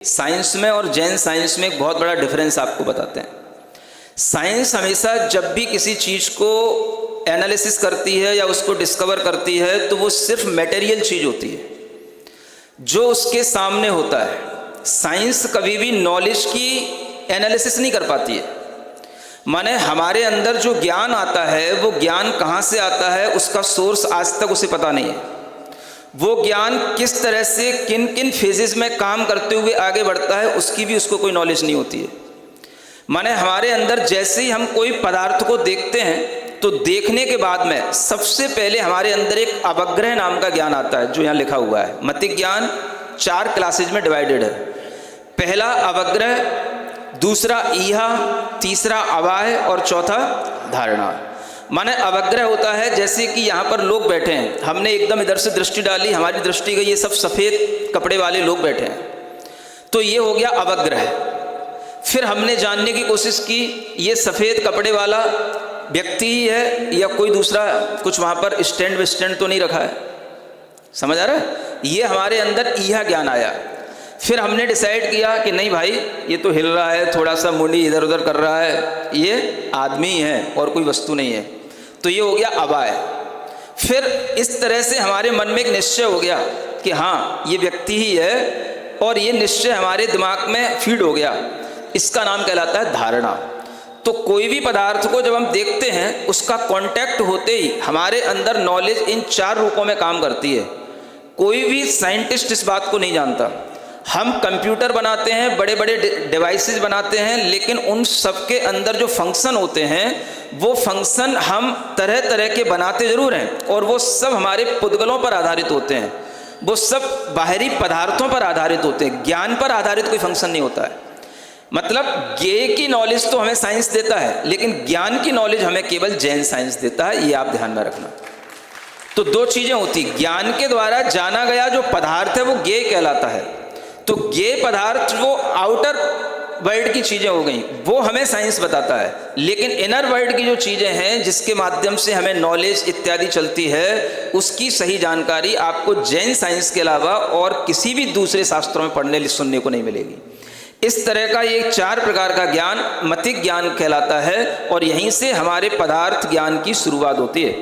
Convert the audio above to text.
Science में और Jain science में एक बहुत बड़ा डिफरेंस आपको बताते हैं। साइंस हमेशा जब भी किसी चीज़ को एनालिसिस करती है या उसको डिस्कवर करती है तो वो सिर्फ मटेरियल चीज़ होती है जो उसके सामने होता है। साइंस कभी भी नॉलेज की एनालिसिस नहीं कर पाती है। माने हमारे अंदर जो ज्ञान आता है वो ज्ञान कहाँ से आता है उसका सोर्स आज तक उसे पता नहीं है। वो ज्ञान किस तरह से किन किन फेजेस में काम करते हुए आगे बढ़ता है उसकी भी उसको कोई नॉलेज नहीं होती है। माने हमारे अंदर जैसे ही हम कोई पदार्थ को देखते हैं तो देखने के बाद में सबसे पहले हमारे अंदर एक अवग्रह नाम का ज्ञान आता है जो यहाँ लिखा हुआ है। मतिक ज्ञान 4 क्लासेज में डिवाइडेड है। पहला अवग्रह, दूसरा ईहा, तीसरा अवाह और चौथा धारणा। माने अवग्रह होता है जैसे कि यहाँ पर लोग बैठे हैं, हमने एकदम इधर से दृष्टि डाली, हमारी दृष्टि गई ये सब सफ़ेद कपड़े वाले लोग बैठे हैं, तो ये हो गया अवग्रह। फिर हमने जानने की कोशिश की ये सफ़ेद कपड़े वाला व्यक्ति ही है या कोई दूसरा कुछ वहाँ पर स्टैंड विस्टैंड तो नहीं रखा है। समझ आ रहा है? ये हमारे अंदर ईहा ज्ञान आया। फिर हमने डिसाइड किया कि नहीं भाई ये तो हिल रहा है, थोड़ा सा मुंडी इधर उधर कर रहा है, ये आदमी है और कोई वस्तु नहीं है, तो ये हो गया अवाय। फिर इस तरह से हमारे मन में एक निश्चय हो गया कि हाँ ये व्यक्ति ही है और ये निश्चय हमारे दिमाग में फीड हो गया। इसका नाम कहलाता है धारणा। तो कोई भी पदार्थ को जब हम देखते हैं उसका कांटेक्ट होते ही हमारे अंदर नॉलेज इन 4 रूपों में काम करती है। कोई भी साइंटिस्ट इस बात को नहीं जानता। हम कंप्यूटर बनाते हैं, बड़े बड़े डिवाइसेस बनाते हैं, लेकिन उन सब के अंदर जो फंक्शन होते हैं वो फंक्शन हम तरह तरह के बनाते ज़रूर हैं और वो सब हमारे पुद्गलों पर आधारित होते हैं, वो सब बाहरी पदार्थों पर आधारित होते हैं। ज्ञान पर आधारित कोई फंक्शन नहीं होता है। मतलब ज्ञेय की नॉलेज तो हमें साइंस देता है लेकिन ज्ञान की नॉलेज हमें केवल जैन साइंस देता है, ये आप ध्यान में रखना। तो 2 चीज़ें होती, ज्ञान के द्वारा जाना गया जो पदार्थ है वो ज्ञेय कहलाता है। तो ज्ञेय पदार्थ वो आउटर वर्ल्ड की चीज़ें हो गई, वो हमें साइंस बताता है। लेकिन इनर वर्ल्ड की जो चीज़ें हैं जिसके माध्यम से हमें नॉलेज इत्यादि चलती है उसकी सही जानकारी आपको जैन साइंस के अलावा और किसी भी दूसरे शास्त्रों में पढ़ने सुनने को नहीं मिलेगी। इस तरह का ये 4 प्रकार का ज्ञान मतिक ज्ञान कहलाता है और यहीं से हमारे पदार्थ ज्ञान की शुरुआत होती है।